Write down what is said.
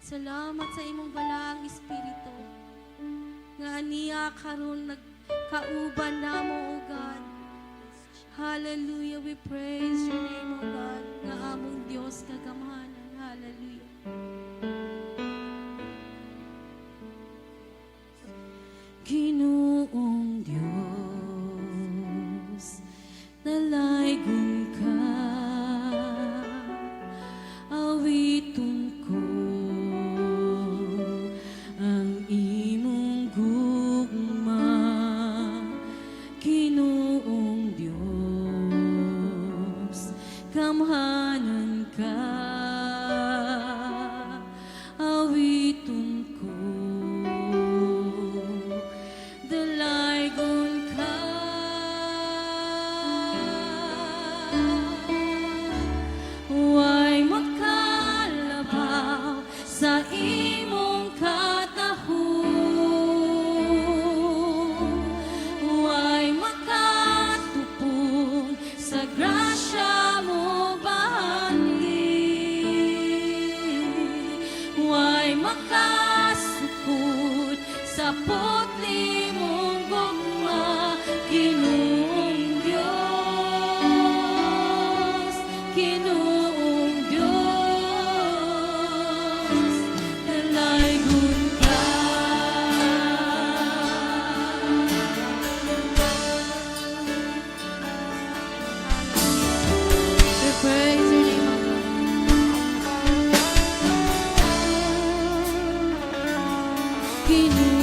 Salamat sa imong balaang Espiritu. Nga aniya karon nagkauban namo, O God. Hallelujah, we praise your name, O God. Nga among Dios kagamhanan. Hallelujah. Ginoong Diyos, nalaygon ka, awiton ko ang imong gugma. Ginoong Diyos, gamhanan ka, awiton ko, dalaygon ka. Huwag makalabaw sa imong katahon, huwag makatupon sa grasya mo bahangi, huwag makasukod sa putli mong gugma. Ginoong Diyos, Ginoong Diyos, dalaygon ka. We praise your name, O God. Ginoong